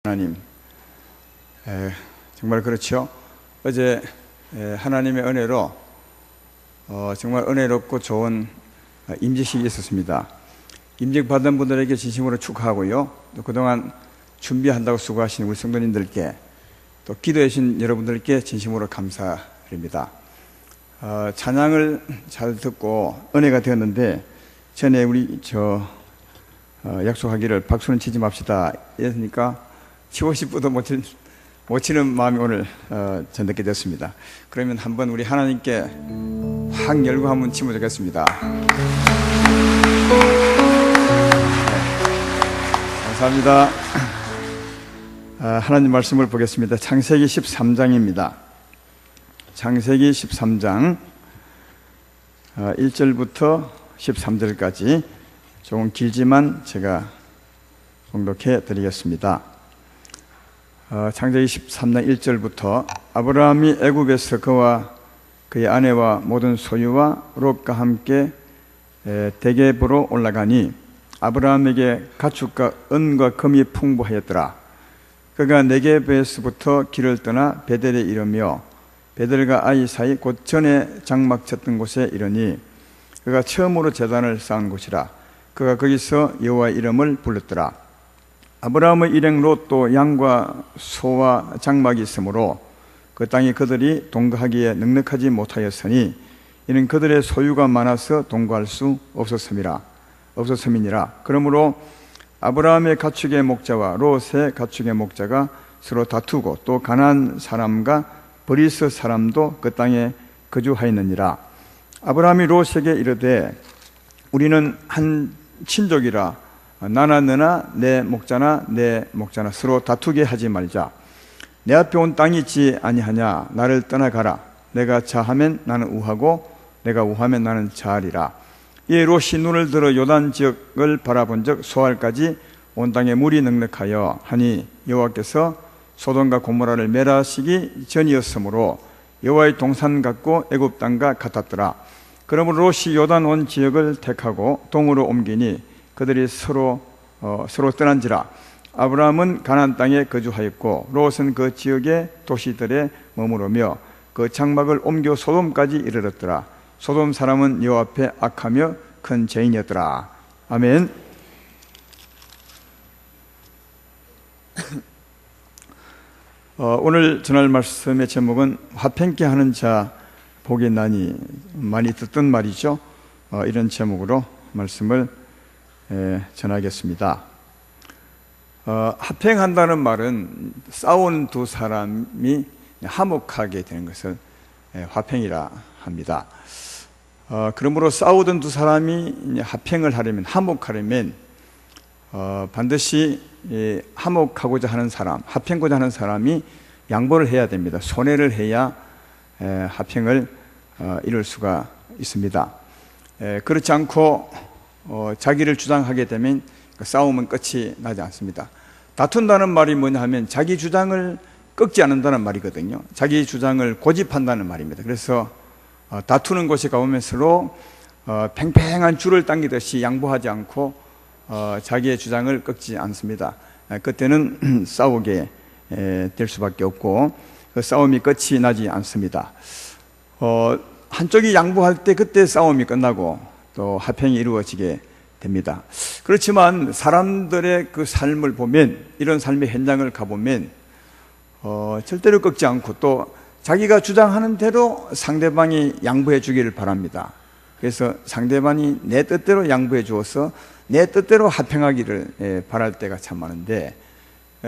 하나님, 정말 그렇죠. 어제 하나님의 은혜로 정말 은혜롭고 좋은 임직식이 있었습니다. 임직 받은 분들에게 진심으로 축하하고요, 또 그동안 준비한다고 수고하신 우리 성도님들께, 또 기도해 주신 여러분들께 진심으로 감사드립니다. 찬양을 잘 듣고 은혜가 되었는데, 전에 우리 약속하기를 박수는 치지 맙시다 했으니까 치고 싶어도 못 치는 마음이 오늘 전 느끼게 됐습니다. 그러면 한번 우리 하나님께 확 열고 한번 치면 좋겠습니다. 감사합니다. 하나님 말씀을 보겠습니다. 창세기 13장입니다. 창세기 13장 1절부터 13절까지 조금 길지만 제가 봉독해 드리겠습니다. 창세기 13장 1절부터 아브라함이 애굽에서 그와 그의 아내와 모든 소유와 롯과 함께 대geb으로 올라가니 아브라함에게 가축과 은과 금이 풍부하였더라. 그가 네겝에서부터 길을 떠나 베델에 이르며 베델과 아이 사이 곧 전에 장막 쳤던 곳에 이르니 그가 처음으로 제단을 쌓은 곳이라. 그가 거기서 여호와의 이름을 불렀더라. 아브라함의 일행 롯도 양과 소와 장막이 있으므로 그 땅에 그들이 동거하기에 넉넉하지 못하였으니 이는 그들의 소유가 많아서 동거할 수 없었음이니라. 그러므로 아브라함의 가축의 목자와 롯의 가축의 목자가 서로 다투고 또 가나안 사람과 브리스 사람도 그 땅에 거주하였느니라. 아브라함이 롯에게 이르되 우리는 한 친족이라 나나 너나 내 목자나 서로 다투게 하지 말자. 내 앞에 온 땅이 있지 아니하냐. 나를 떠나가라. 내가 자하면 나는 우하고 내가 우하면 나는 자하리라. 이에 롯이 눈을 들어 요단 지역을 바라본 적 소알까지 온 땅에 물이 넉넉하여 하니 여호와께서 소돔과 고모라를 멸하시기 전이었으므로 여호와의 동산 같고 애굽 땅과 같았더라. 그러므로 롯이 요단 온 지역을 택하고 동으로 옮기니 그들이 서로 떠난지라. 아브라함은 가나안 땅에 거주하였고 롯은 그 지역의 도시들에 머무르며 그 장막을 옮겨 소돔까지 이르렀더라. 소돔 사람은 여호와 앞에 악하며 큰 죄인이었더라. 아멘. 오늘 전할 말씀의 제목은 화평케 하는 자 복이 나니, 많이 듣던 말이죠. 이런 제목으로 말씀을 전하겠습니다. 화평한다는 말은 싸운 두 사람이 화목하게 되는 것을 화평이라 합니다. 그러므로 싸우던 두 사람이 화평을 하려면, 화목하려면 반드시 화목하고자 하는 사람, 화평고자 하는 사람이 양보를 해야 됩니다. 손해를 해야 화평을 이룰 수가 있습니다. 그렇지 않고 자기를 주장하게 되면 싸움은 끝이 나지 않습니다. 다툰다는 말이 뭐냐 하면 자기 주장을 꺾지 않는다는 말이거든요. 자기 주장을 고집한다는 말입니다. 그래서 다투는 곳에 가보면 서로 팽팽한 줄을 당기듯이 양보하지 않고 자기의 주장을 꺾지 않습니다. 그때는 싸우게 될 수밖에 없고 그 싸움이 끝이 나지 않습니다. 한쪽이 양보할 때 그때 싸움이 끝나고 또 화평이 이루어지게 됩니다. 그렇지만 사람들의 그 삶을 보면, 이런 삶의 현장을 가보면 절대로 꺾지 않고 또 자기가 주장하는 대로 상대방이 양보해 주기를 바랍니다. 그래서 상대방이 내 뜻대로 양보해 주어서 내 뜻대로 화평하기를 바랄 때가 참 많은데,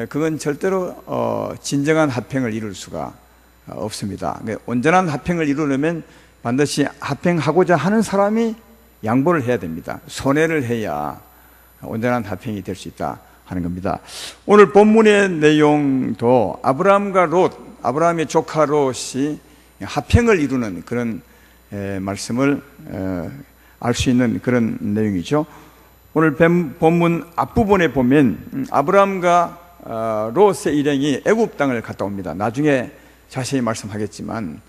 그건 절대로 진정한 화평을 이룰 수가 없습니다. 온전한 화평을 이루려면 반드시 화평하고자 하는 사람이 양보를 해야 됩니다. 손해를 해야 온전한 화평이 될 수 있다 하는 겁니다. 오늘 본문의 내용도 아브라함과 롯, 아브라함의 조카 롯이 화평을 이루는 그런 말씀을 알 수 있는 그런 내용이죠. 오늘 본문 앞부분에 보면 아브라함과 롯의 일행이 애굽 땅을 갔다 옵니다. 나중에 자세히 말씀하겠지만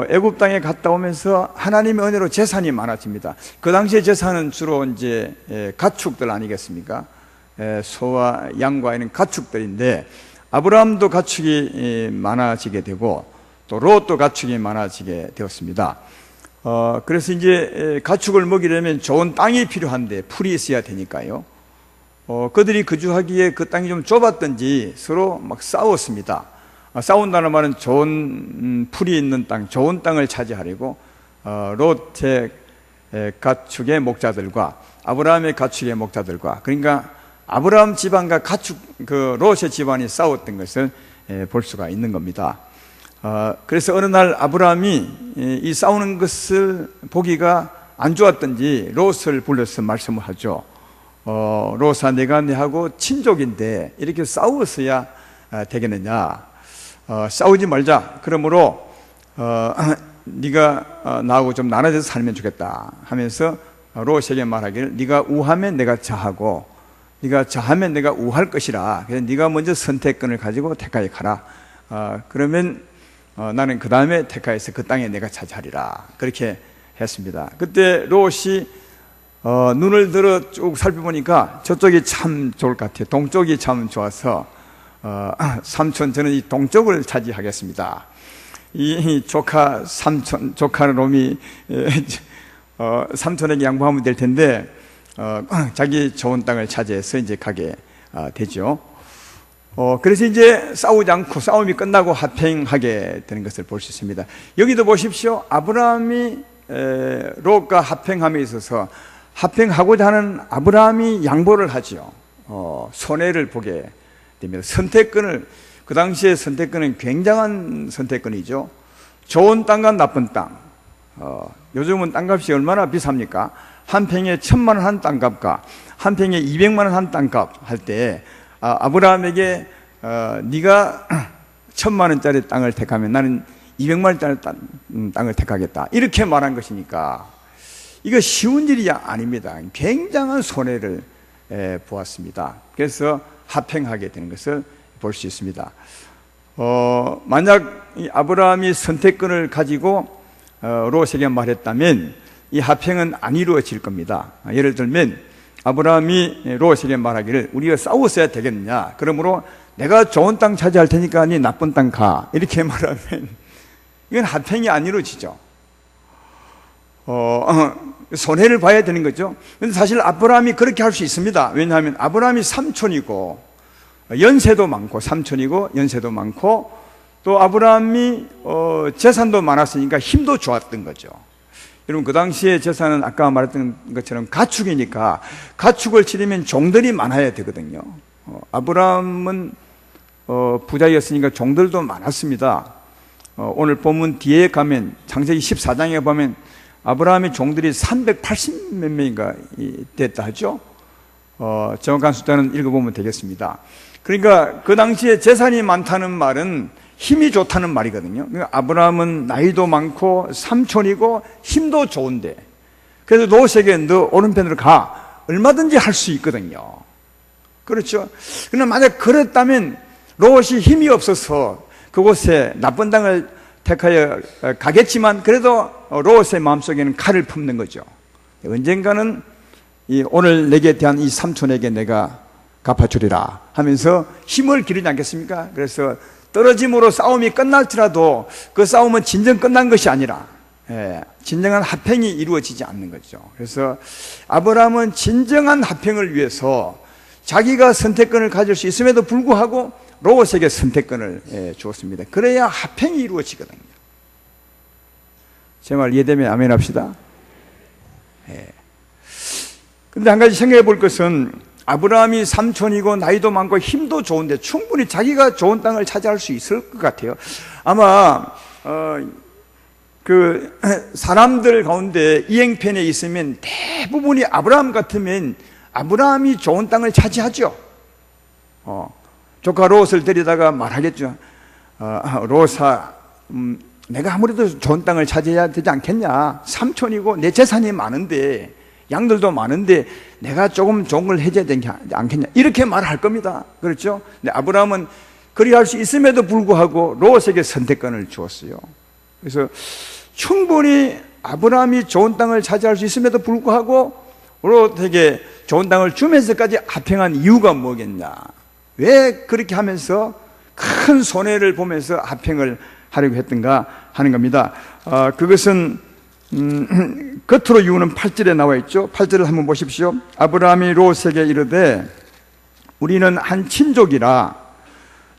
애굽 땅에 갔다 오면서 하나님의 은혜로 재산이 많아집니다. 그 당시에 재산은 주로 이제 가축들 아니겠습니까? 소와 양과 이런 가축들인데, 아브라함도 가축이 많아지게 되고 또 롯도 가축이 많아지게 되었습니다. 그래서 이제 가축을 먹이려면 좋은 땅이 필요한데 풀이 있어야 되니까요. 그들이 거주하기에 그 땅이 좀 좁았던지 서로 막 싸웠습니다. 싸운다는 말은 좋은 풀이 있는 땅, 좋은 땅을 차지하려고 롯의 가축의 목자들과 아브라함의 가축의 목자들과, 그러니까 아브라함 집안과 가축 그 롯의 집안이 싸웠던 것을 볼 수가 있는 겁니다. 그래서 어느 날 아브라함이 이 싸우는 것을 보기가 안 좋았던지 롯을 불러서 말씀을 하죠. 롯아, 내가 너하고 친족인데 이렇게 싸웠어야 되겠느냐? 싸우지 말자. 그러므로 네가 나하고 좀 나눠져서 살면 좋겠다 하면서 롯에게 말하기를, 네가 우하면 내가 자하고 네가 자하면 내가 우할 것이라. 그래서 네가 먼저 선택권을 가지고 테카에 가라. 그러면 나는 그 다음에 테카에서 그 땅에 내가 차지하리라. 그렇게 했습니다. 그때 롯이 눈을 들어 쭉 살펴보니까 저쪽이 참 좋을 것 같아요. 동쪽이 참 좋아서 삼촌, 저는 이 동쪽을 차지하겠습니다. 이 조카 삼촌, 조카 놈이 삼촌에게 양보하면 될 텐데 자기 좋은 땅을 차지해서 이제 가게 되죠. 그래서 이제 싸우지 않고 싸움이 끝나고 합행하게 되는 것을 볼 수 있습니다. 여기도 보십시오. 아브라함이 롯과 합행함에 있어서 합행하고자 하는 아브라함이 양보를 하죠. 손해를 보게 됩니다. 선택권을, 그 당시에 선택권은 굉장한 선택권이죠. 좋은 땅과 나쁜 땅. 요즘은 땅값이 얼마나 비쌉니까? 한 평에 1,000만 원 한 땅값과 한 평에 200만 원 한 땅값 할 때 아브라함에게 네가 1,000만 원짜리 땅을 택하면 나는 200만 원짜리 땅을 택하겠다, 이렇게 말한 것이니까 이거 쉬운 일이 아닙니다. 굉장한 손해를 보았습니다. 그래서 합행하게 되는 것을 볼 수 있습니다. 만약 아브라함이 선택권을 가지고 롯에게 말했다면 이 합행은 안 이루어질 겁니다. 예를 들면 아브라함이 롯에게 말하기를, 우리가 싸웠어야 되겠느냐, 그러므로 내가 좋은 땅 차지할 테니까 네 나쁜 땅 가, 이렇게 말하면 이건 합행이 안 이루어지죠. 손해를 봐야 되는 거죠. 그런데 사실 아브라함이 그렇게 할 수 있습니다. 왜냐하면 아브라함이 삼촌이고 연세도 많고, 삼촌이고 연세도 많고, 또 아브라함이 재산도 많았으니까 힘도 좋았던 거죠. 여러분, 그 당시에 재산은 아까 말했던 것처럼 가축이니까 가축을 치려면 종들이 많아야 되거든요. 아브라함은 부자였으니까 종들도 많았습니다. 오늘 본문 뒤에 가면 창세기 14장에 보면 아브라함의 종들이 380 몇 명인가 됐다 하죠. 정확한 숫자는 읽어보면 되겠습니다. 그러니까 그 당시에 재산이 많다는 말은 힘이 좋다는 말이거든요. 그러니까 아브라함은 나이도 많고 삼촌이고 힘도 좋은데, 그래서 롯에게 너 오른편으로 가, 얼마든지 할 수 있거든요. 그렇죠. 그러나 만약 그랬다면 롯이 힘이 없어서 그곳에 나쁜 땅을 택하여 가겠지만, 그래도 롯의 마음속에는 칼을 품는 거죠. 언젠가는 오늘 내게 대한 이 삼촌에게 내가 갚아주리라 하면서 힘을 기르지 않겠습니까? 그래서 떨어짐으로 싸움이 끝날지라도 그 싸움은 진정 끝난 것이 아니라 진정한 합행이 이루어지지 않는 거죠. 그래서 아브라함은 진정한 합행을 위해서 자기가 선택권을 가질 수 있음에도 불구하고 롯에게 선택권을 주었습니다. 그래야 합행이 이루어지거든요. 제 말 이해되면 아멘 합시다. 그런데 한 가지 생각해 볼 것은, 아브라함이 삼촌이고 나이도 많고 힘도 좋은데 충분히 자기가 좋은 땅을 차지할 수 있을 것 같아요. 아마 그 사람들 가운데 이행편에 있으면 대부분이 아브라함 같으면 아브라함이 좋은 땅을 차지하죠. 조카 롯을 데리다가 말하겠죠. 롯아, 내가 아무래도 좋은 땅을 차지해야 되지 않겠냐, 삼촌이고 내 재산이 많은데 양들도 많은데 내가 조금 좋은 걸 해줘야 되지 않겠냐, 이렇게 말할 겁니다. 그렇죠? 근데 아브라함은 그리할 수 있음에도 불구하고 롯에게 선택권을 주었어요. 그래서 충분히 아브라함이 좋은 땅을 차지할 수 있음에도 불구하고 되게 좋은 땅을 주면서까지 합행한 이유가 뭐겠냐? 왜 그렇게 하면서 큰 손해를 보면서 합행을 하려고 했던가 하는 겁니다. 그것은 겉으로 이유는 8절에 나와 있죠. 8절을 한번 보십시오. 아브라함이 롯에게 이르되 우리는 한 친족이라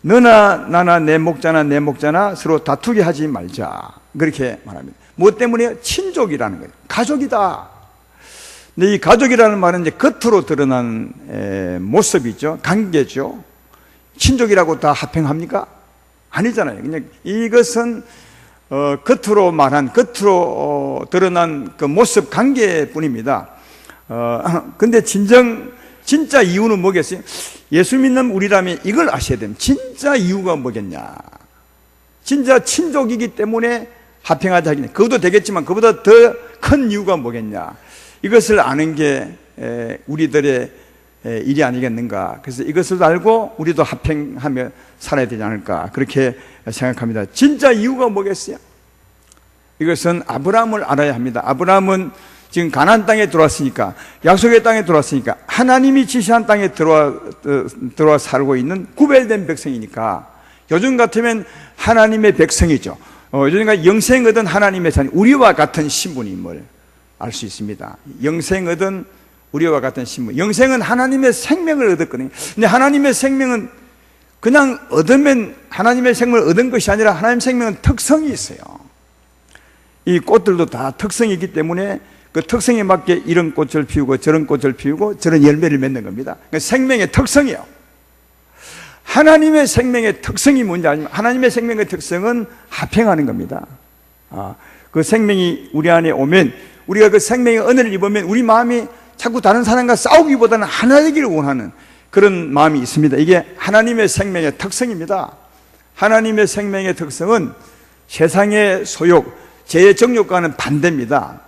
너나 나나 내 목자나 서로 다투게 하지 말자. 그렇게 말합니다. 무엇 때문에? 친족이라는 거예요. 가족이다. 근데 이 가족이라는 말은 이제 겉으로 드러난 모습이죠. 관계죠. 친족이라고 다 합행합니까? 아니잖아요. 그냥 이것은 겉으로 말한, 겉으로 드러난 그 모습 관계뿐입니다. 근데 진짜 이유는 뭐겠어요? 예수 믿는 우리라면 이걸 아셔야 됩니다. 진짜 이유가 뭐겠냐? 진짜 친족이기 때문에 합행하자 하긴, 그것도 되겠지만 그보다 더 큰 이유가 뭐겠냐? 이것을 아는 게 우리들의 일이 아니겠는가. 그래서 이것을 알고 우리도 합행하며 살아야 되지 않을까, 그렇게 생각합니다. 진짜 이유가 뭐겠어요? 이것은 아브라함을 알아야 합니다. 아브라함은 지금 가나안 땅에 들어왔으니까, 약속의 땅에 들어왔으니까, 하나님이 지시한 땅에 들어와 살고 있는 구별된 백성이니까, 요즘 같으면 하나님의 백성이죠. 요즘과 영생 얻은 하나님의 자녀, 우리와 같은 신분임을 알 수 있습니다. 영생 얻은 우리와 같은 신분. 영생은 하나님의 생명을 얻었거든요. 근데 하나님의 생명은 그냥 얻으면 하나님의 생명을 얻은 것이 아니라 하나님의 생명은 특성이 있어요. 이 꽃들도 다 특성이 있기 때문에 그 특성에 맞게 이런 꽃을 피우고 저런 꽃을 피우고 저런 열매를 맺는 겁니다. 그러니까 생명의 특성이에요. 하나님의 생명의 특성이 뭔지 아니면 하나님의 생명의 특성은 합행하는 겁니다. 그 생명이 우리 안에 오면, 우리가 그 생명의 은혜를 입으면 우리 마음이 자꾸 다른 사람과 싸우기보다는 하나 되기를 원하는 그런 마음이 있습니다. 이게 하나님의 생명의 특성입니다. 하나님의 생명의 특성은 세상의 소욕, 죄의 정욕과는 반대입니다.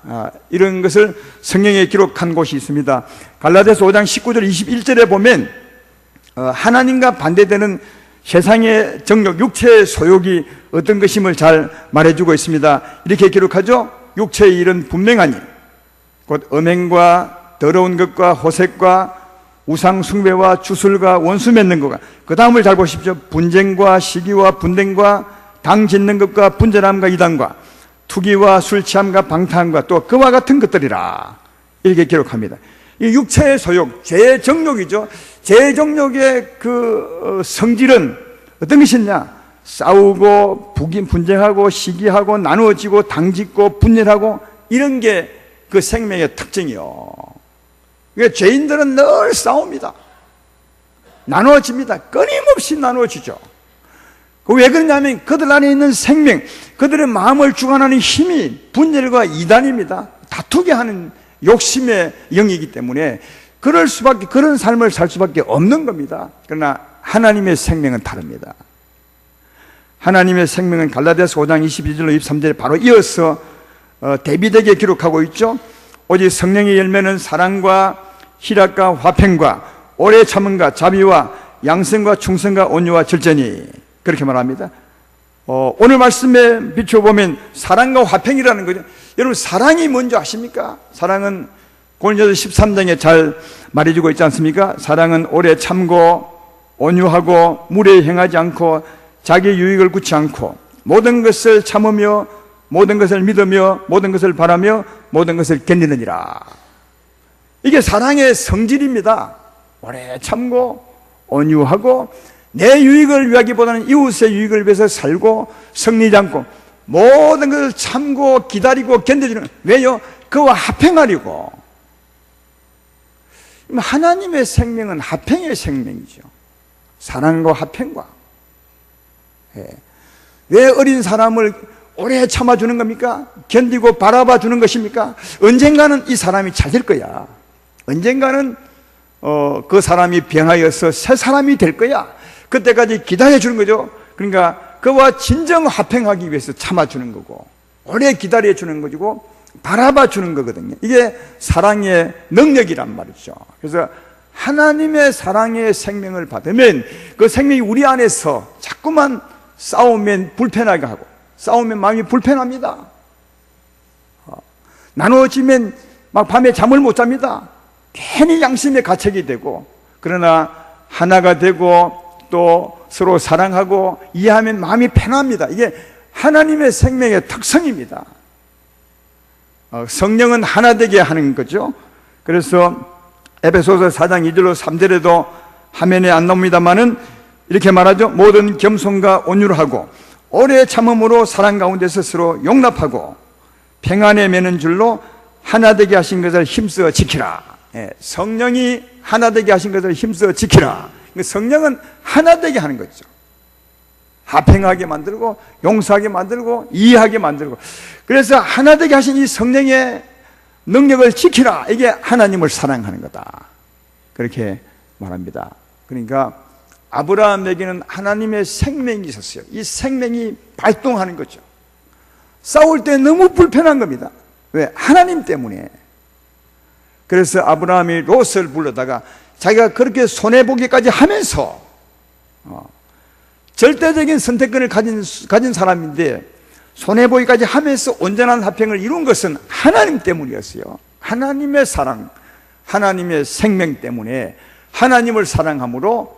이런 것을 성경에 기록한 곳이 있습니다. 갈라디아서 5장 19절 21절에 보면 하나님과 반대되는 세상의 정욕, 육체의 소욕이 어떤 것임을 잘 말해주고 있습니다. 이렇게 기록하죠. 육체의 일은 분명하니 곧 음행과 더러운 것과 호색과 우상 숭배와 주술과 원수 맺는 것과, 그 다음을 잘 보십시오. 분쟁과 시기와 분쟁과 당 짓는 것과 분전함과 이단과 투기와 술 취함과 방탕함과 또 그와 같은 것들이라, 이렇게 기록합니다. 이 육체의 소욕, 죄의 정욕이죠. 죄의 정욕의 그 성질은 어떤 것이냐? 싸우고 분쟁하고 시기하고 나누어지고 당짓고 분열하고, 이런 게 그 생명의 특징이요. 그러니까 죄인들은 늘 싸웁니다. 나누어집니다. 끊임없이 나누어지죠. 왜 그러냐면 그들 안에 있는 생명, 그들의 마음을 주관하는 힘이 분열과 이단입니다. 다투게 하는 욕심의 영이기 때문에 그런 삶을 살 수밖에 없는 겁니다. 그러나 하나님의 생명은 다릅니다. 하나님의 생명은 갈라디아서 5장 22절로 23절에 바로 이어서 데비드에게 기록하고 있죠. 오직 성령의 열매는 사랑과 희락과 화평과 오래 참음과 자비와 양성과 충성과 온유와 절제니, 그렇게 말합니다. 오늘 말씀에 비춰보면 사랑과 화평이라는 거죠. 여러분, 사랑이 뭔지 아십니까? 사랑은 고린도서 13장에 잘 말해주고 있지 않습니까? 사랑은 오래 참고 온유하고 무례히 행하지 않고 자기 유익을 굳지 않고 모든 것을 참으며 모든 것을 믿으며 모든 것을 바라며 모든 것을 견디느니라. 이게 사랑의 성질입니다. 오래 참고 온유하고 내 유익을 위하기보다는 이웃의 유익을 위해서 살고 성리지 않고 모든 것을 참고 기다리고 견뎌주는, 왜요? 그와 합행하려고. 하나님의 생명은 합행의 생명이죠. 사랑과 합행과. 왜 어린 사람을 오래 참아주는 겁니까? 견디고 바라봐 주는 것입니까? 언젠가는 이 사람이 잘 될 거야. 언젠가는 그 사람이 변하여서 새 사람이 될 거야. 그때까지 기다려주는 거죠. 그러니까 그와 진정 합행하기 위해서 참아주는 거고, 오래 기다려주는 거고, 바라봐주는 거거든요. 이게 사랑의 능력이란 말이죠. 그래서 하나님의 사랑의 생명을 받으면 그 생명이 우리 안에서 자꾸만 싸우면 불편하게 하고, 싸우면 마음이 불편합니다. 나누어지면 막 밤에 잠을 못 잡니다. 괜히 양심에 가책이 되고, 그러나 하나가 되고 또 서로 사랑하고 이해하면 마음이 편합니다. 이게 하나님의 생명의 특성입니다. 성령은 하나 되게 하는 거죠. 그래서 에베소서 4장 2절로 3절에도 화면에 안 나옵니다만은 이렇게 말하죠. 모든 겸손과 온유하고 오래 참음으로 사랑 가운데서 서로 용납하고 평안에 매는 줄로 하나 되게 하신 것을 힘써 지키라. 성령이 하나 되게 하신 것을 힘써 지키라. 성령은 하나 되게 하는 거죠. 화평하게 만들고 용서하게 만들고 이해하게 만들고, 그래서 하나 되게 하신 이 성령의 능력을 지키라. 이게 하나님을 사랑하는 거다. 그렇게 말합니다. 그러니까 아브라함에게는 하나님의 생명이 있었어요. 이 생명이 발동하는 거죠. 싸울 때 너무 불편한 겁니다. 왜? 하나님 때문에. 그래서 아브라함이 롯을 불러다가 자기가 그렇게 손해보기까지 하면서 절대적인 선택권을 가진 사람인데 손해보기까지 하면서 온전한 화평을 이룬 것은 하나님 때문이었어요. 하나님의 사랑, 하나님의 생명 때문에 하나님을 사랑함으로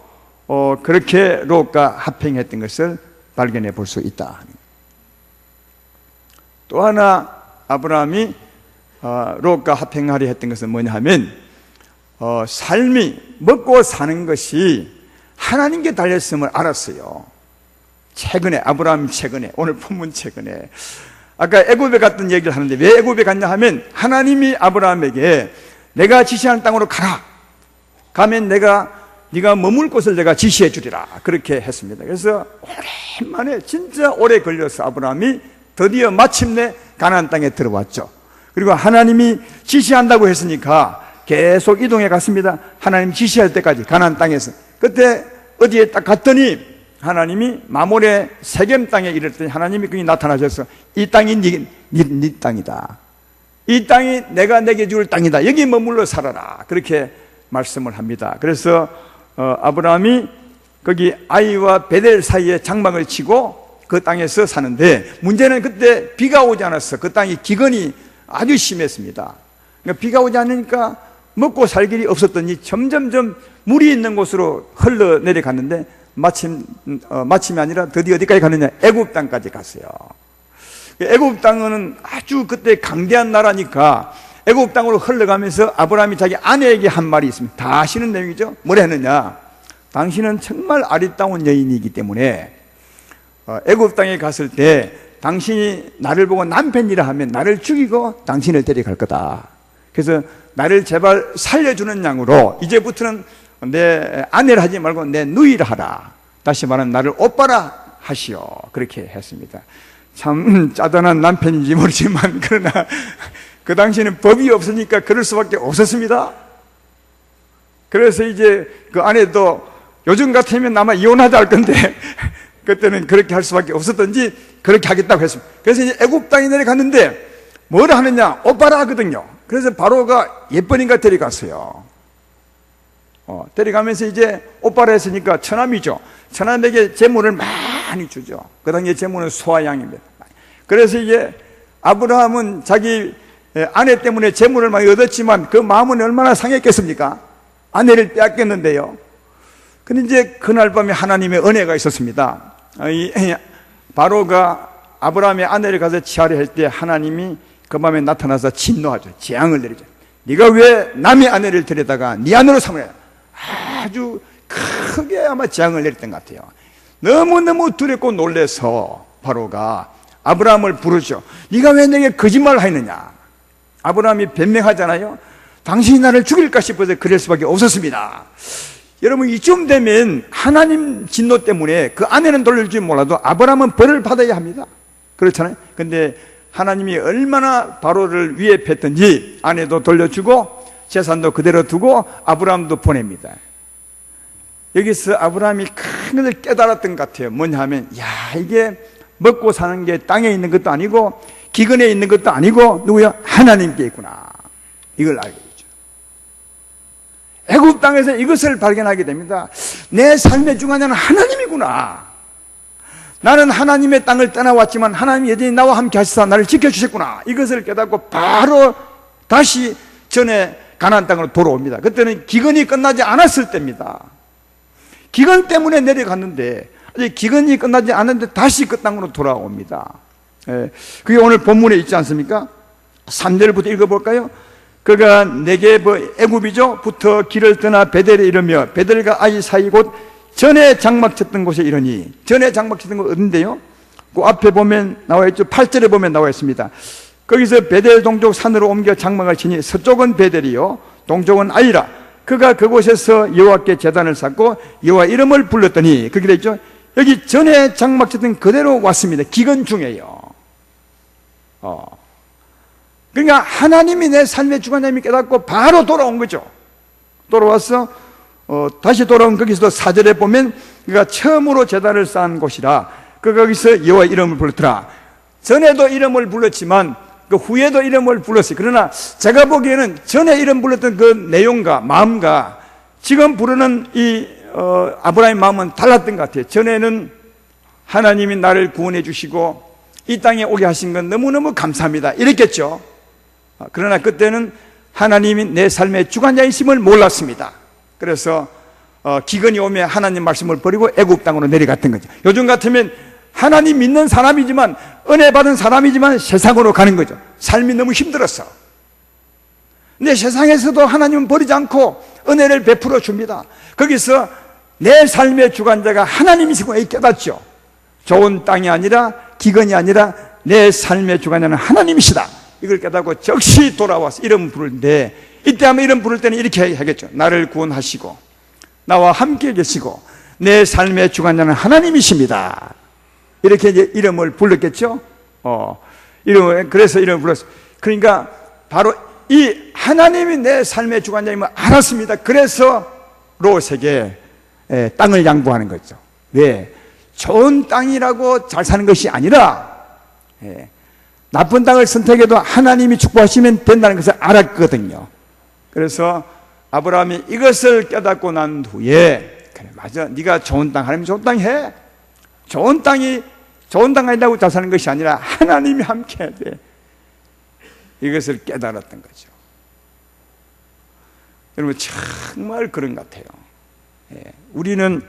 그렇게 롯과 화평했던 것을 발견해 볼 수 있다. 또 하나 아브라함이 롯과 화평하려 했던 것은 뭐냐 하면 삶이, 먹고 사는 것이 하나님께 달렸음을 알았어요. 아브라함이 최근에, 오늘 본문 최근에 아까 애굽에 갔던 얘기를 하는데 왜 애굽에 갔냐 하면 하나님이 아브라함에게 내가 지시하는 땅으로 가라. 가면 네가 머물 곳을 내가 지시해 주리라. 그렇게 했습니다. 그래서 오랜만에 진짜 오래 걸려서 아브라함이 드디어 마침내 가나안 땅에 들어왔죠. 그리고 하나님이 지시한다고 했으니까 계속 이동해 갔습니다. 하나님 지시할 때까지 가나안 땅에서. 그때 어디에 딱 갔더니 하나님이 마몰의 세겜 땅에 이르렀더니 하나님이 거기 나타나셔서 이 땅이 네 땅이다. 이 땅이 내가 내게 줄 땅이다. 여기 머물러 살아라. 그렇게 말씀을 합니다. 그래서 아브라함이 거기 아이와 베델 사이에 장막을 치고 그 땅에서 사는데, 문제는 그때 비가 오지 않았어. 그 땅이 기근이 아주 심했습니다. 그러니까 비가 오지 않으니까 먹고 살 길이 없었더니 점점점 물이 있는 곳으로 흘러내려갔는데 마침이 아니라 드디어 어디까지 갔느냐? 애굽 땅까지 갔어요. 애굽 땅은 아주 그때 강대한 나라니까 애굽 땅으로 흘러가면서 아브라함이 자기 아내에게 한 말이 있습니다. 다 아시는 내용이죠. 뭐라 했느냐? 당신은 정말 아리따운 여인이기 때문에 애굽 땅에 갔을 때 당신이 나를 보고 남편이라 하면 나를 죽이고 당신을 데려갈 거다. 그래서 나를 제발 살려주는 양으로 이제부터는 내 아내를 하지 말고 내 누이를 하라. 다시 말하면 나를 오빠라 하시오. 그렇게 했습니다. 참 짜단한 남편인지 모르지만 그러나 그 당시에는 법이 없으니까 그럴 수밖에 없었습니다. 그래서 이제 그 아내도 요즘 같으면 아마 이혼하자 할 건데 그때는 그렇게 할 수밖에 없었던지 그렇게 하겠다고 했습니다. 그래서 이제 애굽 땅에 내려갔는데 뭐라 하느냐? 오빠라 하거든요. 그래서 바로가 예쁜이가 데려갔어요. 데려가면서 이제 오빠라 했으니까 처남이죠. 처남에게 재물을 많이 주죠. 그 당시에 재물은 소와 양입니다. 그래서 이제 아브라함은 자기 아내 때문에 재물을 많이 얻었지만 그 마음은 얼마나 상했겠습니까? 아내를 빼앗겼는데요. 근데 이제 그날 밤에 하나님의 은혜가 있었습니다. 바로가 아브라함의 아내를 가서 치하려 할 때 하나님이 그 밤에 나타나서 진노하죠. 재앙을 내리죠. 네가 왜 남의 아내를 데려다가 네 아내로 삼으냐? 아주 크게 아마 재앙을 내렸던 것 같아요. 너무너무 두렵고 놀래서 바로가 아브라함을 부르죠. 네가 왜 내게 거짓말을 하느냐? 아브라함이 변명하잖아요. 당신이 나를 죽일까 싶어서 그럴 수밖에 없었습니다. 여러분, 이쯤 되면 하나님 진노 때문에 그 아내는 돌려줄지 몰라도 아브라함은 벌을 받아야 합니다. 그렇잖아요. 근데 하나님이 얼마나 바로를 위협했던지 아내도 돌려주고 재산도 그대로 두고 아브라함도 보냅니다. 여기서 아브라함이 큰 것을 깨달았던 것 같아요. 뭐냐 하면, 이게 먹고 사는 게 땅에 있는 것도 아니고 기근에 있는 것도 아니고 누구야? 하나님께 있구나. 이걸 알게 되죠. 애굽 땅에서 이것을 발견하게 됩니다. 내 삶의 중간에는 하나님이구나. 나는 하나님의 땅을 떠나왔지만 하나님이 여전히 나와 함께 하시사 나를 지켜주셨구나. 이것을 깨닫고 바로 다시 전에 가나안 땅으로 돌아옵니다. 그때는 기근이 끝나지 않았을 때입니다. 기근 때문에 내려갔는데 아직 기근이 끝나지 않았는데 다시 그 땅으로 돌아옵니다. 그게 오늘 본문에 있지 않습니까? 3절부터 읽어볼까요? 그가 내게 애굽이죠 부터 길을 떠나 베델에 이르며 베델과 아이 사이 곧 전에 장막 쳤던 곳에 이르니, 전에 장막 쳤던 곳 어딘데요? 그 앞에 보면 나와 있죠. 8절에 보면 나와 있습니다. 거기서 베델 동쪽 산으로 옮겨 장막을 치니 서쪽은 베델이요 동쪽은 아이라. 그가 그곳에서 여호와께 제단을 쌓고 여호와 이름을 불렀더니, 그렇게 되어 있죠. 여기 전에 장막 쳤던 그대로 왔습니다. 기근 중에요. 그러니까 하나님이 내 삶의 주관자님이 깨닫고 바로 돌아온 거죠. 돌아와서 다시 돌아온 거기서도 4절에 보면 그가 처음으로 제단을 쌓은 곳이라. 그 거기서 여호와 이름을 불렀더라. 전에도 이름을 불렀지만 그 후에도 이름을 불렀어요. 그러나 제가 보기에는 전에 이름 불렀던 그 내용과 마음과 지금 부르는 이 아브라함의 마음은 달랐던 것 같아요. 전에는 하나님이 나를 구원해 주시고 이 땅에 오게 하신 건 너무너무 감사합니다 이랬겠죠. 그러나 그때는 하나님이 내 삶의 주관자이심을 몰랐습니다. 그래서 기근이 오면 하나님 말씀을 버리고 애굽 땅으로 내려갔던 거죠. 요즘 같으면 하나님 믿는 사람이지만, 은혜 받은 사람이지만 세상으로 가는 거죠. 삶이 너무 힘들었어. 근데 세상에서도 하나님은 버리지 않고 은혜를 베풀어 줍니다. 거기서 내 삶의 주관자가 하나님이시고 깨닫죠. 좋은 땅이 아니라, 기근이 아니라 내 삶의 주관자는 하나님이시다, 이걸 깨닫고 즉시 돌아와서 이름 부르는데, 이때 아마 이름 부를 때는 이렇게 하겠죠. 나를 구원하시고 나와 함께 계시고 내 삶의 주관자는 하나님이십니다, 이렇게 이제 이름을 불렀겠죠. 그래서 이름을 불렀어요. 그러니까 바로 이 하나님이 내 삶의 주관자임을 알았습니다. 그래서 롯에게 땅을 양보하는 거죠. 왜? 좋은 땅이라고 잘 사는 것이 아니라 나쁜 땅을 선택해도 하나님이 축복하시면 된다는 것을 알았거든요. 그래서 아브라함이 이것을 깨닫고 난 후에, 그래 맞아, 네가 좋은 땅, 하나님 좋은 땅 해. 좋은 땅이 좋은 땅 아니라고 잘 사는 것이 아니라 하나님이 함께 해야 돼, 이것을 깨달았던 거죠. 여러분 정말 그런 것 같아요. 우리는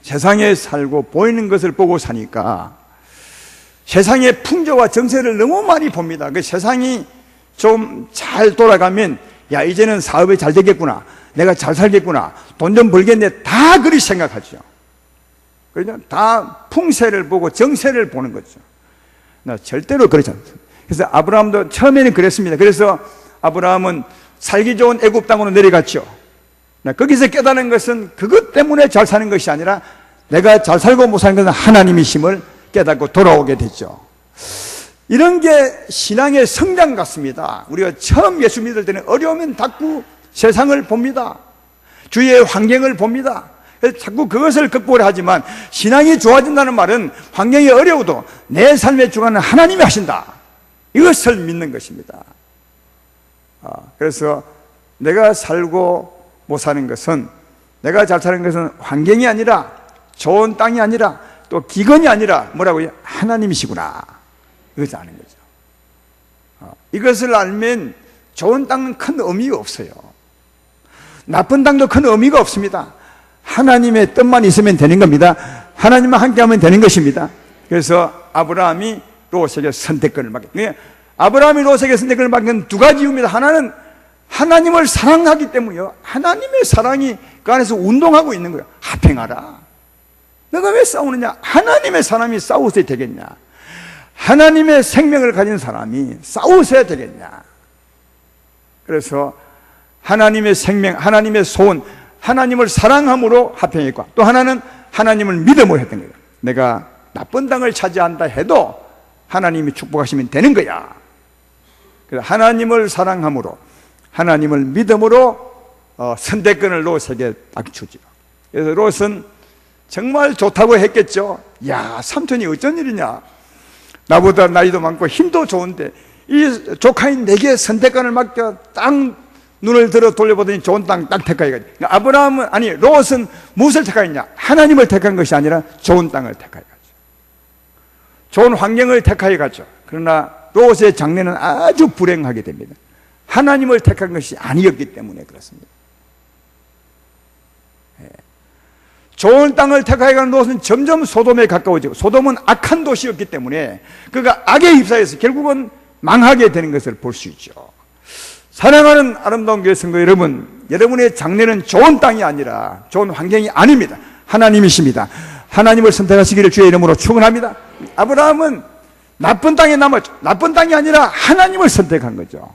세상에 살고 보이는 것을 보고 사니까 세상의 풍조와 정세를 너무 많이 봅니다. 그 세상이 좀 잘 돌아가면 야 이제는 사업이 잘 되겠구나, 내가 잘 살겠구나, 돈 좀 벌겠네, 다 그리 생각하죠. 그죠? 다 풍세를 보고 정세를 보는 거죠. 나 절대로 그렇지 않습니다. 그래서 아브라함도 처음에는 그랬습니다. 그래서 아브라함은 살기 좋은 애굽 땅으로 내려갔죠. 거기서 깨달은 것은 그것 때문에 잘 사는 것이 아니라 내가 잘 살고 못 사는 것은 하나님이심을 깨닫고 돌아오게 됐죠. 이런 게 신앙의 성장 같습니다. 우리가 처음 예수 믿을 때는 어려우면 자꾸 세상을 봅니다. 주위의 환경을 봅니다. 그래서 자꾸 그것을 극복을 하지만, 신앙이 좋아진다는 말은 환경이 어려워도 내 삶의 주관은 하나님이 하신다, 이것을 믿는 것입니다. 그래서 내가 살고 못 사는 것은, 내가 잘 사는 것은 환경이 아니라, 좋은 땅이 아니라, 또 기근이 아니라 뭐라고요? 하나님이시구나, 이것을 아는 거죠. 이것을 알면 좋은 땅은 큰 의미가 없어요. 나쁜 땅도 큰 의미가 없습니다. 하나님의 뜻만 있으면 되는 겁니다. 하나님만 함께하면 되는 것입니다. 그래서 아브라함이 롯에게 선택권을 맡겼어요. 아브라함이 롯에게 선택권을 맡긴 건 두 가지 이유입니다. 하나는 하나님을 사랑하기 때문이요, 하나님의 사랑이 그 안에서 운동하고 있는 거예요. 합행하라. 내가 왜 싸우느냐? 하나님의 사람이 싸우셔야 되겠냐? 하나님의 생명을 가진 사람이 싸우셔야 되겠냐? 그래서 하나님의 생명, 하나님의 소원, 하나님을 사랑함으로 합행했고, 또 하나는 하나님을 믿음으로 했던 거예요. 내가 나쁜 땅을 차지한다 해도 하나님이 축복하시면 되는 거야. 그래서 하나님을 사랑함으로, 하나님을 믿음으로 선택권을 롯에게 딱 주죠. 그래서 롯은 정말 좋다고 했겠죠. 야, 삼촌이 어쩐 일이냐, 나보다 나이도 많고 힘도 좋은데 이 조카인 내게 선택권을 맡겨 땅 눈을 들어 돌려보더니 좋은 땅 딱 택하여가지고, 아브라함은, 아니 롯은 무엇을 택하였냐? 하나님을 택한 것이 아니라 좋은 땅을 택하여가지고, 좋은 환경을 택하여가지고. 그러나 롯의 장래는 아주 불행하게 됩니다. 하나님을 택한 것이 아니었기 때문에 그렇습니다. 좋은 땅을 택하여 가는 롯은 점점 소돔에 가까워지고, 소돔은 악한 도시였기 때문에 그가 악에 휩싸여서 결국은 망하게 되는 것을 볼 수 있죠. 사랑하는 아름다운 교회 성도 여러분, 여러분의 장래는 좋은 땅이 아니라 좋은 환경이 아닙니다. 하나님이십니다. 하나님을 선택하시기를 주의 이름으로 축원합니다. 아브라함은 나쁜 땅에 남았죠. 나쁜 땅이 아니라 하나님을 선택한 거죠.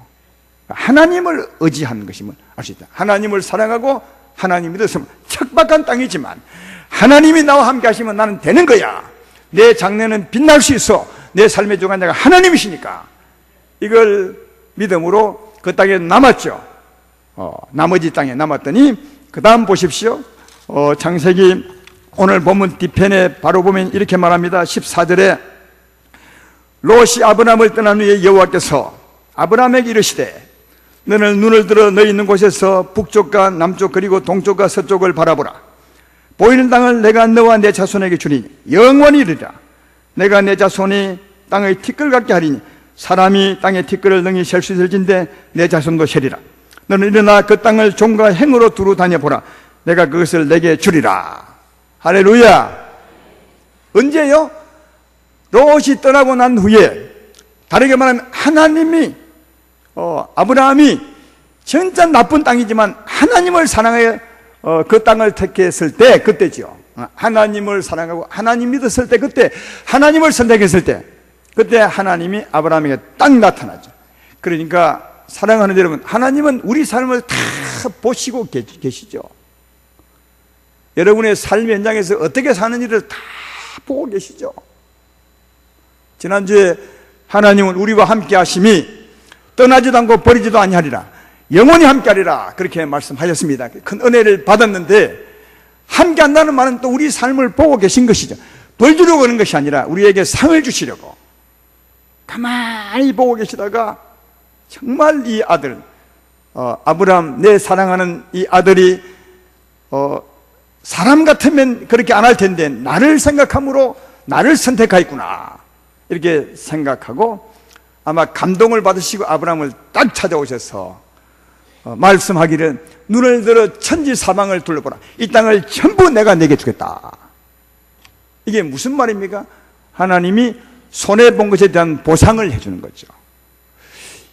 하나님을 의지하는 것임을 알 수 있다. 하나님을 사랑하고 하나님 믿었으면 척박한 땅이지만 하나님이 나와 함께 하시면 나는 되는 거야. 내 장래는 빛날 수 있어. 내 삶의 주관자가 하나님이시니까. 이걸 믿음으로 그 땅에 남았죠. 나머지 땅에 남았더니 그 다음 보십시오. 창세기 오늘 본문 뒤편에 바로 보면 이렇게 말합니다. 14절에 롯이 아브라함을 떠난 후에 여호와께서 아브라함에게 이르시되 너는 눈을 들어 너희 있는 곳에서 북쪽과 남쪽 그리고 동쪽과 서쪽을 바라보라. 보이는 땅을 내가 너와 내 자손에게 주리니 영원히 이르리라. 내가 내 자손이 땅의 티끌 같게 하리니 사람이 땅의 티끌을 능히 셀 수 있을진데 내 자손도 세리라. 너는 일어나 그 땅을 종과 행으로 두루 다녀보라. 내가 그것을 내게 주리라. 할렐루야. 언제요? 롯이 떠나고 난 후에, 다르게 말하면 하나님이 아브라함이 진짜 나쁜 땅이지만 하나님을 사랑해 그 땅을 택했을 때, 그때죠. 하나님을 사랑하고 하나님 믿었을 때, 그때 하나님을 선택했을 때, 그때 하나님이 아브라함에게 딱 나타나죠. 그러니까 사랑하는 여러분, 하나님은 우리 삶을 다 보시고 계시죠. 여러분의 삶의 현장에서 어떻게 사는지를 다 보고 계시죠. 지난주에 하나님은 우리와 함께 하심이 떠나지도 않고 버리지도 아니하리라. 영원히 함께 하리라. 그렇게 말씀하셨습니다. 큰 은혜를 받았는데, 함께 한다는 말은 또 우리 삶을 보고 계신 것이죠. 벌 주려고 하는 것이 아니라 우리에게 상을 주시려고 가만히 보고 계시다가 정말 이 아들, 아브라함, 내 사랑하는 이 아들이 사람 같으면 그렇게 안 할 텐데 나를 생각함으로 나를 선택하였구나, 이렇게 생각하고 아마 감동을 받으시고 아브라함을 딱 찾아오셔서 말씀하기를 눈을 들어 천지 사방을 둘러보라. 이 땅을 전부 내가 내게 주겠다. 이게 무슨 말입니까? 하나님이 손해본 것에 대한 보상을 해주는 거죠.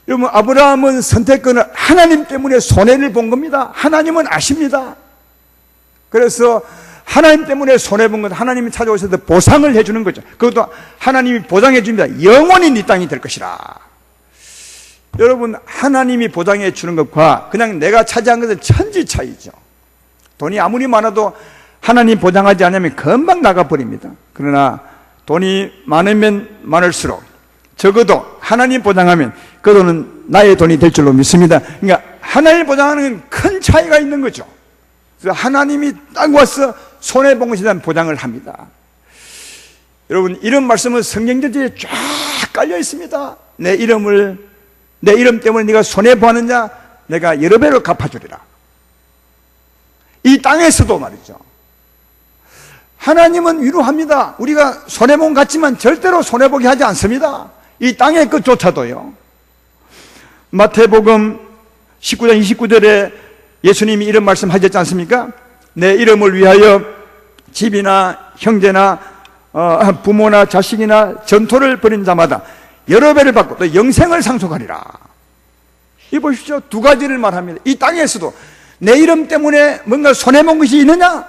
여러분, 아브라함은 선택권을 하나님 때문에 손해를 본 겁니다. 하나님은 아십니다. 그래서 하나님 때문에 손해본 것, 하나님이 찾아오셔서 보상을 해주는 거죠. 그것도 하나님이 보장해 줍니다. 영원히 네 땅이 될 것이라. 여러분, 하나님이 보장해 주는 것과 그냥 내가 차지한 것은 천지 차이죠. 돈이 아무리 많아도 하나님 보장하지 않으면 금방 나가버립니다. 그러나 돈이 많으면 많을수록 적어도 하나님 보장하면 그 돈은 나의 돈이 될 줄로 믿습니다. 그러니까 하나님 보장하는 큰 차이가 있는 거죠. 그래서 하나님이 딱 와서 손해본 것에 대한 보장을 합니다. 여러분, 이런 말씀은 성경 전체에 쫙 깔려 있습니다. 내 이름 때문에 네가 손해보았느냐? 내가 여러 배로 갚아주리라. 이 땅에서도 말이죠. 하나님은 위로합니다. 우리가 손해본 것 같지만 절대로 손해보게 하지 않습니다. 이 땅의 것조차도요. 마태복음 19장 29절에 예수님이 이런 말씀 하셨지 않습니까? 내 이름을 위하여 집이나 형제나 부모나 자식이나 전토를 벌인 자마다 여러 배를 받고 또 영생을 상속하리라. 이 보십시오. 두 가지를 말합니다. 이 땅에서도 내 이름 때문에 뭔가 손해본 것이 있느냐?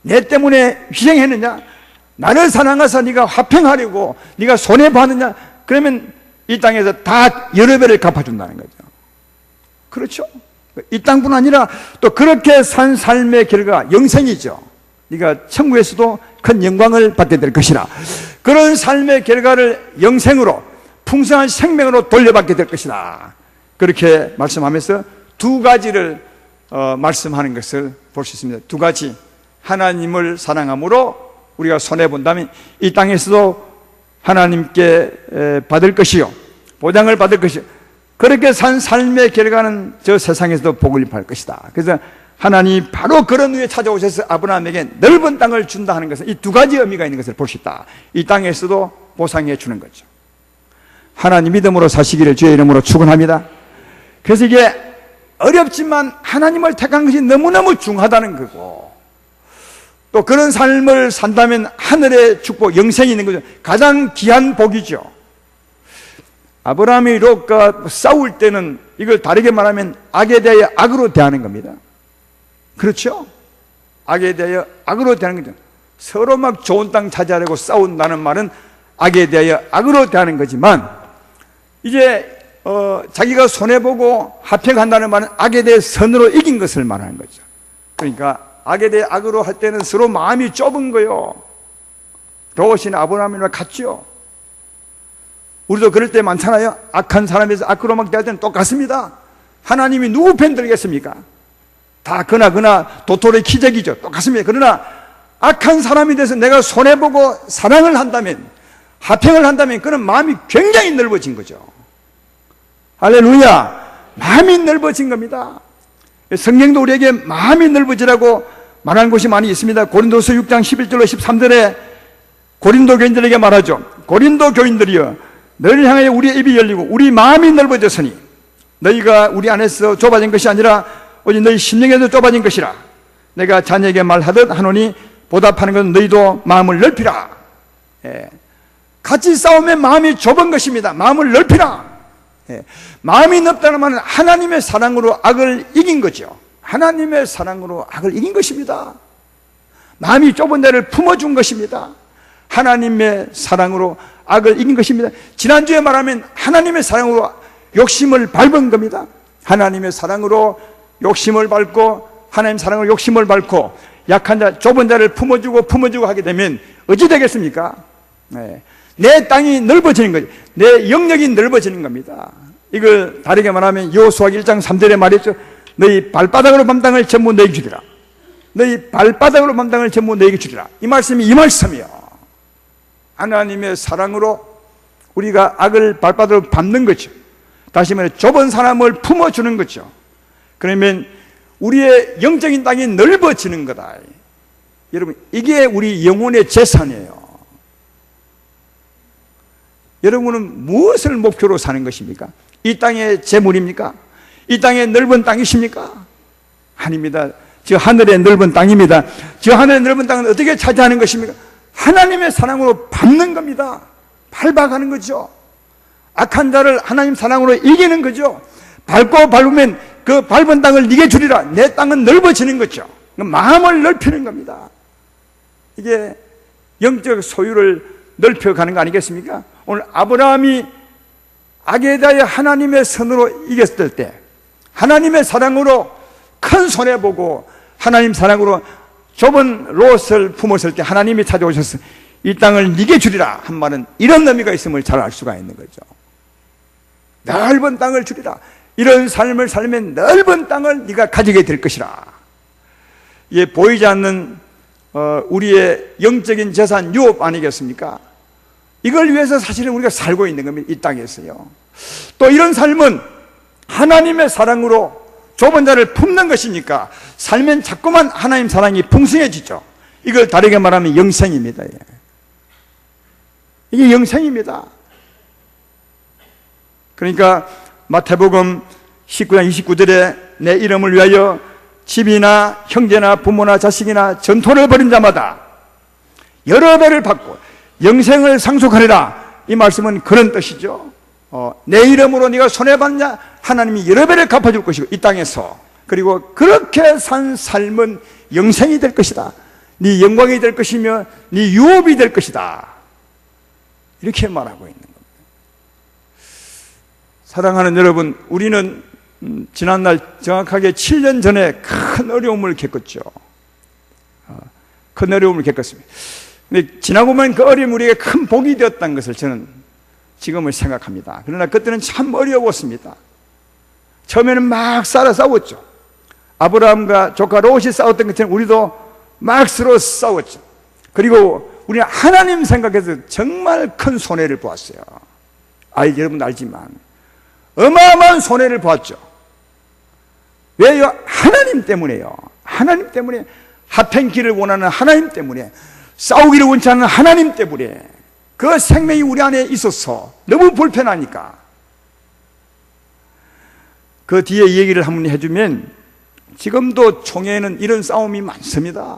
내 때문에 희생했느냐? 나를 사랑해서 네가 화평하려고 네가 손해봤느냐? 그러면 이 땅에서 다 여러 배를 갚아준다는 거죠. 그렇죠? 이 땅뿐 아니라 또 그렇게 산 삶의 결과 영생이죠. 네가 천국에서도 큰 영광을 받게 될 것이라. 그런 삶의 결과를 영생으로, 풍성한 생명으로 돌려받게 될 것이다. 그렇게 말씀하면서 두 가지를 말씀하는 것을 볼 수 있습니다. 두 가지. 하나님을 사랑함으로 우리가 손해본다면 이 땅에서도 하나님께 받을 것이요, 보장을 받을 것이요, 그렇게 산 삶의 결과는 저 세상에서도 복을 입할 것이다. 그래서 하나님이 바로 그런 후에 찾아오셔서 아브라함에게 넓은 땅을 준다 하는 것은 이 두 가지 의미가 있는 것을 볼 수 있다. 이 땅에서도 보상해 주는 거죠. 하나님 믿음으로 사시기를 주의 이름으로 축원합니다. 그래서 이게 어렵지만 하나님을 택한 것이 너무너무 중하다는 거고, 또 그런 삶을 산다면 하늘의 축복, 영생이 있는 거죠. 가장 귀한 복이죠. 아브라함이 롯과 싸울 때는 이걸 다르게 말하면 악에 대하여 악으로 대하는 겁니다. 그렇죠? 악에 대하여 악으로 대하는 거죠. 서로 막 좋은 땅 차지하려고 싸운다는 말은 악에 대하여 악으로 대하는 거지만, 이제 자기가 손해보고 합평한다는 말은 악에 대해 선으로 이긴 것을 말하는 거죠. 그러니까 악에 대해 악으로 할 때는 서로 마음이 좁은 거요. 롯이나 아브라함이나 같죠. 우리도 그럴 때 많잖아요. 악한 사람에서 악으로 막 대할 때는 똑같습니다. 하나님이 누구 편 들겠습니까? 다 그나 도토리 기적이죠. 똑같습니다. 그러나 악한 사람이 돼서 내가 손해보고 사랑을 한다면, 합평을 한다면 그는 마음이 굉장히 넓어진 거죠. 할렐루야. 마음이 넓어진 겁니다. 성경도 우리에게 마음이 넓어지라고 말하는 곳이 많이 있습니다. 고린도서 6장 11절로 13절에 고린도 교인들에게 말하죠. 고린도 교인들이여, 너희를 향하여 우리의 입이 열리고 우리 마음이 넓어졌으니 너희가 우리 안에서 좁아진 것이 아니라 오직 너희 심령에도 좁아진 것이라. 내가 자녀에게 말하듯 하노니 보답하는 것은 너희도 마음을 넓히라. 같이 싸우면 마음이 좁은 것입니다. 마음을 넓히라. 마음이 넓다는 말은 하나님의 사랑으로 악을 이긴 거죠. 하나님의 사랑으로 악을 이긴 것입니다. 마음이 좁은 데를 품어준 것입니다. 하나님의 사랑으로 악을 이긴 것입니다. 지난주에 말하면 하나님의 사랑으로 욕심을 밟은 겁니다. 하나님의 사랑으로 욕심을 밟고, 하나님 사랑으로 욕심을 밟고 약한 자, 좁은 자를 품어주고 하게 되면 어찌 되겠습니까? 내 땅이 넓어지는 거죠. 내 영역이 넓어지는 겁니다. 이걸 다르게 말하면 여호수아 1장 3절에 말했죠. 너희 발바닥으로 반 땅을 전부 너에게 주리라. 너희 발바닥으로 반 땅을 전부 너에게 주리라. 이 말씀이 이 말씀이요. 하나님의 사랑으로 우리가 악을 발바닥으로 밟는 거죠. 다시 말해 좁은 사람을 품어주는 거죠. 그러면 우리의 영적인 땅이 넓어지는 거다. 여러분, 이게 우리 영혼의 재산이에요. 여러분은 무엇을 목표로 사는 것입니까? 이 땅의 재물입니까? 이 땅의 넓은 땅이십니까? 아닙니다. 저 하늘의 넓은 땅입니다. 저 하늘의 넓은 땅은 어떻게 차지하는 것입니까? 하나님의 사랑으로 밟는 겁니다. 밟아가는 거죠. 악한 자를 하나님 사랑으로 이기는 거죠. 밟고 밟으면 그 밟은 땅을 네게 주리라. 내 땅은 넓어지는 거죠. 마음을 넓히는 겁니다. 이게 영적 소유를 넓혀가는 거 아니겠습니까? 오늘 아브라함이 악에 대하여 하나님의 선으로 이겼을 때, 하나님의 사랑으로 큰 손해보고 하나님 사랑으로 좁은 롯을 품었을 때 하나님이 찾아오셔서 이 땅을 네게 주리라 한 말은 이런 의미가 있음을 잘 알 수가 있는 거죠. 넓은 땅을 주리라. 이런 삶을 살면 넓은 땅을 네가 가지게 될 것이라. 이게 보이지 않는 우리의 영적인 재산 유업 아니겠습니까? 이걸 위해서 사실은 우리가 살고 있는 겁니다. 이 땅에서요. 또 이런 삶은 하나님의 사랑으로 좁은 자를 품는 것이니까 살면 자꾸만 하나님 사랑이 풍성해지죠. 이걸 다르게 말하면 영생입니다. 이게 영생입니다. 그러니까 마태복음 19장 29절에 내 이름을 위하여 집이나 형제나 부모나 자식이나 전토를 벌인 자마다 여러 배를 받고 영생을 상속하리라. 이 말씀은 그런 뜻이죠. 내 이름으로 네가 손해봤냐? 하나님이 여러 배를 갚아줄 것이고 이 땅에서, 그리고 그렇게 산 삶은 영생이 될 것이다. 네 영광이 될 것이며 네 유업이 될 것이다. 이렇게 말하고 있는 겁니다. 사랑하는 여러분, 우리는 지난날 정확하게 7년 전에 큰 어려움을 겪었죠. 큰 어려움을 겪었습니다. 근데 지나고 보면 그 어려움이 우리에게 큰 복이 되었다는 것을 저는 지금을 생각합니다. 그러나 그때는 참 어려웠습니다. 처음에는 막 싸웠죠. 아브라함과 조카 롯이 싸웠던 것처럼 우리도 막 서로 싸웠죠. 그리고 우리는 하나님 생각해서 정말 큰 손해를 보았어요. 여러분 알지만 어마어마한 손해를 보았죠. 왜요? 하나님 때문에요. 하나님 때문에, 합행기를 원하는 하나님 때문에, 싸우기를 원치 않는 하나님 때문에, 그 생명이 우리 안에 있어서 너무 불편하니까. 그 뒤에 이 얘기를 한번 해주면, 지금도 총회에는 이런 싸움이 많습니다.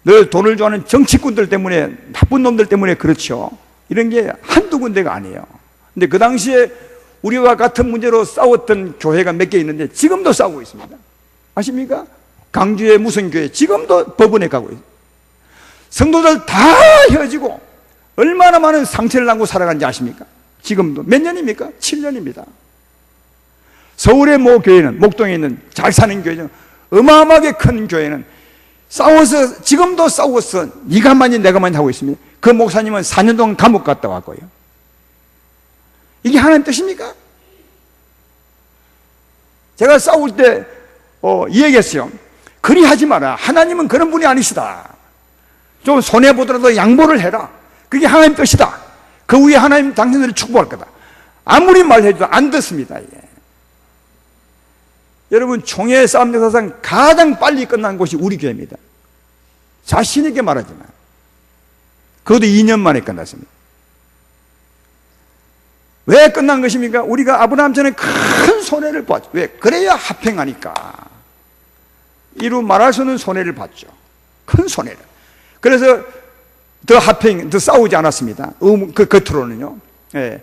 늘 돈을 좋아하는 정치꾼들 때문에, 나쁜 놈들 때문에 그렇죠. 이런 게 한두 군데가 아니에요. 근데 그 당시에 우리와 같은 문제로 싸웠던 교회가 몇 개 있는데 지금도 싸우고 있습니다. 아십니까? 강주의 무슨 교회 지금도 법원에 가고 있어요. 성도들 다 헤어지고 얼마나 많은 상처를 안고 살아가는지 아십니까? 지금도 몇 년입니까? 7년입니다. 서울의 모 교회는, 목동에 있는 잘 사는 교회는, 어마어마하게 큰 교회는 싸워서, 지금도 싸워서 네가 많이 내가 많이 하고 있습니다. 그 목사님은 4년 동안 감옥 갔다 왔고요. 이게 하나님 뜻입니까? 제가 싸울 때 이 얘기했어요. 그리 하지 마라. 하나님은 그런 분이 아니시다. 좀 손해보더라도 양보를 해라. 그게 하나님 뜻이다. 그 후에 하나님 당신들을 축복할 거다. 아무리 말해도 안 듣습니다. 이게. 여러분, 총회 싸움 역사상 가장 빨리 끝난 곳이 우리 교회입니다. 자신 있게 말하지만 그것도 2년 만에 끝났습니다. 왜 끝난 것입니까? 우리가 아브라함처럼 큰 손해를 봤죠. 왜? 그래야 합행하니까. 이루 말할 수 없는 손해를 봤죠. 큰 손해를. 그래서 더 싸우지 않았습니다. 그 겉으로는요. 예.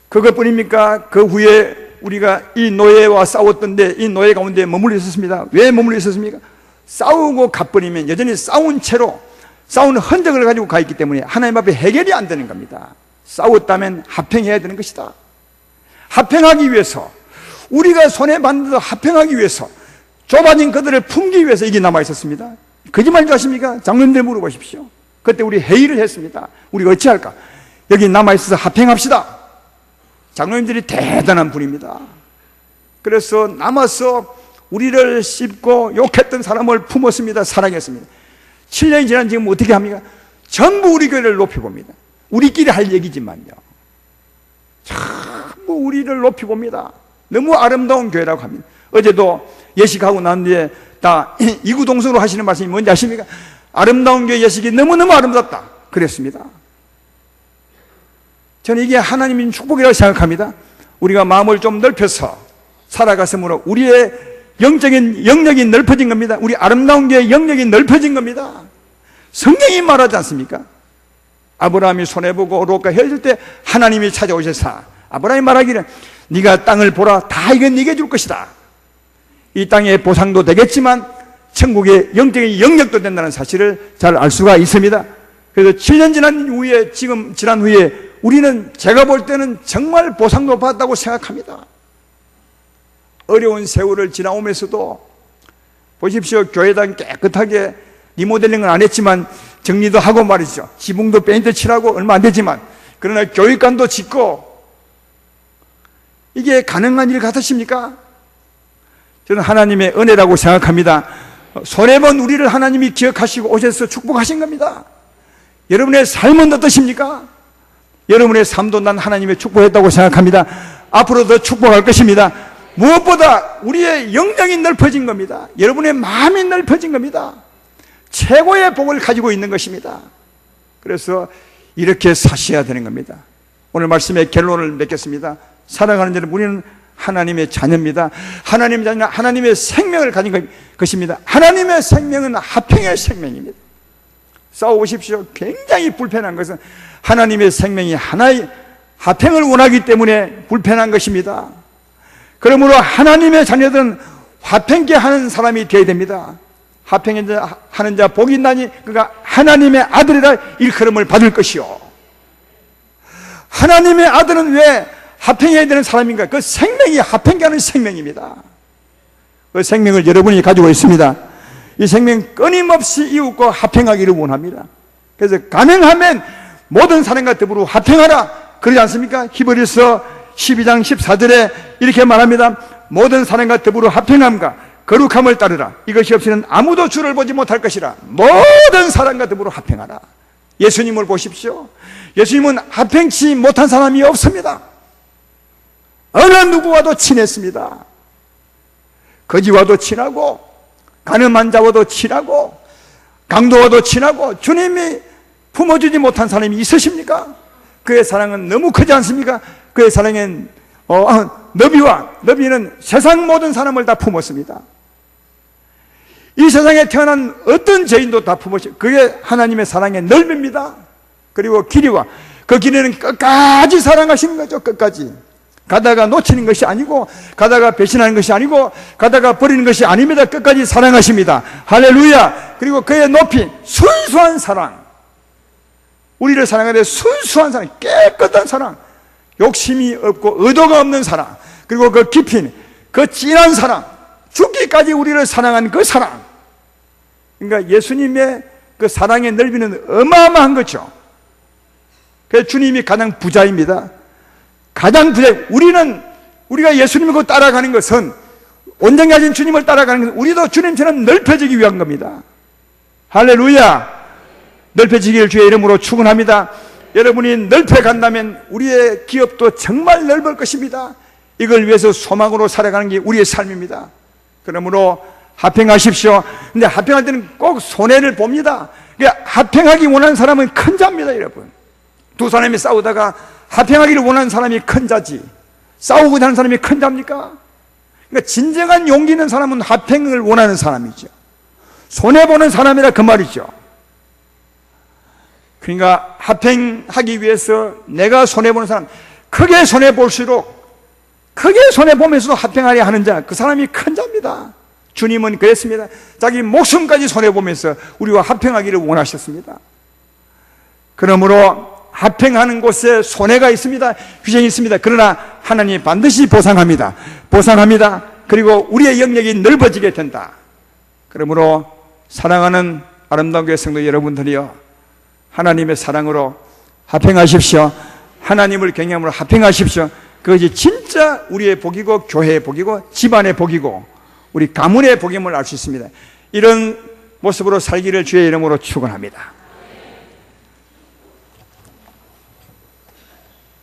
그것뿐입니까? 그 후에 우리가 이 노예와 싸웠던데 이 노예 가운데 머물러 있었습니다. 왜 머물러 있었습니까? 싸우고 가버리면 여전히 싸운 채로 싸우는 흔적을 가지고 가 있기 때문에 하나님 앞에 해결이 안 되는 겁니다. 싸웠다면 합행해야 되는 것이다. 합행하기 위해서, 우리가 손해받는 합행하기 위해서, 좁아진 그들을 품기 위해서 이게 남아 있었습니다. 거짓말인 줄 아십니까? 장로님들 물어보십시오. 그때 우리 회의를 했습니다. 우리가 어찌할까? 여기 남아 있어서 합행합시다. 장로님들이 대단한 분입니다. 그래서 남아서 우리를 씹고 욕했던 사람을 품었습니다. 사랑했습니다. 7년이 지난 지금 어떻게 합니까? 전부 우리 교회를 높여봅니다. 우리끼리 할 얘기지만요. 전부 우리를 높여봅니다. 너무 아름다운 교회라고 합니다. 어제도 예식하고 난 뒤에 다 이구동성으로 하시는 말씀이 뭔지 아십니까? 아름다운 교회 예식이 너무너무 아름답다 그랬습니다. 저는 이게 하나님의 축복이라고 생각합니다. 우리가 마음을 좀 넓혀서 살아갔으므로 우리의 영적인 영역이 넓어진 겁니다. 우리 아름다운 교회의 영역이 넓어진 겁니다. 성경이 말하지 않습니까? 아브라함이 손해보고 롯과 헤어질 때 하나님이 찾아오셔서 아브라함이 말하기를 네가 땅을 보라, 다 이건 네게 줄 것이다. 이 땅의 보상도 되겠지만 천국의 영적인 영역도 된다는 사실을 잘 알 수가 있습니다. 그래서 7년 지난 후에, 지금 지난 후에 우리는 제가 볼 때는 정말 보상도 받았다고 생각합니다. 어려운 세월을 지나오면서도 보십시오. 교회당 깨끗하게 리모델링은 안 했지만 정리도 하고 말이죠. 지붕도 페인트 칠하고 얼마 안 되지만, 그러나 교육관도 짓고, 이게 가능한 일 같으십니까? 저는 하나님의 은혜라고 생각합니다. 손해본 우리를 하나님이 기억하시고 오셔서 축복하신 겁니다. 여러분의 삶은 어떠십니까? 여러분의 삶도 난 하나님의 축복했다고 생각합니다. 앞으로 더 축복할 것입니다. 무엇보다 우리의 영역이 넓어진 겁니다. 여러분의 마음이 넓어진 겁니다. 최고의 복을 가지고 있는 것입니다. 그래서 이렇게 사셔야 되는 겁니다. 오늘 말씀의 결론을 맺겠습니다. 사랑하는 여러분, 우리는 하나님의 자녀입니다. 하나님의 자녀는 하나님의 생명을 가진 것입니다. 하나님의 생명은 합행의 생명입니다. 싸워보십시오. 굉장히 불편한 것은 하나님의 생명이 하나의 합행을 원하기 때문에 불편한 것입니다. 그러므로 하나님의 자녀들은 화평케 하는 사람이 되어야 됩니다. 합행하는 자 복이 있나니 그가 하나님의 아들이라 일컬음을 받을 것이요. 하나님의 아들은 왜 합행해야 되는 사람인가? 그 생명이 합행케 하는 생명입니다. 그 생명을 여러분이 가지고 있습니다. 이 생명 끊임없이 이웃과 합행하기를 원합니다. 그래서 가능하면 모든 사람과 더불어 합행하라 그러지 않습니까? 히브리서 12장 14절에 이렇게 말합니다. 모든 사람과 더불어 합행함과 거룩함을 따르라. 이것이 없이는 아무도 주를 보지 못할 것이라. 모든 사람과 더불어 합행하라. 예수님을 보십시오. 예수님은 합행치 못한 사람이 없습니다. 어느 누구와도 친했습니다. 거지와도 친하고, 가늠한 자와도 친하고, 강도와도 친하고, 주님이 품어주지 못한 사람이 있으십니까? 그의 사랑은 너무 크지 않습니까? 그의 사랑은 너비는 세상 모든 사람을 다 품었습니다. 이 세상에 태어난 어떤 죄인도 다 품었죠. 그게 하나님의 사랑의 넓입니다. 그리고 길이와 그 길이는 끝까지 사랑하시는 거죠. 끝까지. 가다가 놓치는 것이 아니고, 가다가 배신하는 것이 아니고, 가다가 버리는 것이 아닙니다. 끝까지 사랑하십니다. 할렐루야. 그리고 그의 높이 순수한 사랑, 우리를 사랑하는 순수한 사랑, 깨끗한 사랑, 욕심이 없고 의도가 없는 사랑, 그리고 그 깊이는 그 진한 사랑, 죽기까지 우리를 사랑한 그 사랑. 그러니까 예수님의 그 사랑의 넓이는 어마어마한 거죠. 그래서 주님이 가장 부자입니다. 가장 부자. 우리가 예수님을 따라가는 것은, 온전히 가진 주님을 따라가는 것은 우리도 주님처럼 넓혀지기 위한 겁니다. 할렐루야. 넓혀지기를 주의 이름으로 축원합니다. 여러분이 넓혀 간다면 우리의 기업도 정말 넓을 것입니다. 이걸 위해서 소망으로 살아가는 게 우리의 삶입니다. 그러므로 합행하십시오. 근데 합행할 때는 꼭 손해를 봅니다. 그러니까 합행하기 원하는 사람은 큰 자입니다, 여러분. 두 사람이 싸우다가 합행하기를 원하는 사람이 큰 자지, 싸우고자 하는 사람이 큰 자입니까? 그러니까 진정한 용기 있는 사람은 합행을 원하는 사람이죠. 손해보는 사람이라 그 말이죠. 그러니까 합행하기 위해서 내가 손해보는 사람, 크게 손해볼수록 크게 손해보면서도 합행하려 하는 자, 그 사람이 큰 자입니다. 주님은 그랬습니다. 자기 목숨까지 손해보면서 우리와 합행하기를 원하셨습니다. 그러므로 합행하는 곳에 손해가 있습니다. 희생이 있습니다. 그러나 하나님이 반드시 보상합니다. 그리고 우리의 영역이 넓어지게 된다. 그러므로 사랑하는 아름다운 교회 성도 여러분들이여, 하나님의 사랑으로 합행하십시오. 하나님을 경외함으로 합행하십시오. 그것이 진짜 우리의 복이고, 교회의 복이고, 집안의 복이고, 우리 가문의 복임을 알 수 있습니다. 이런 모습으로 살기를 주의 이름으로 축원합니다.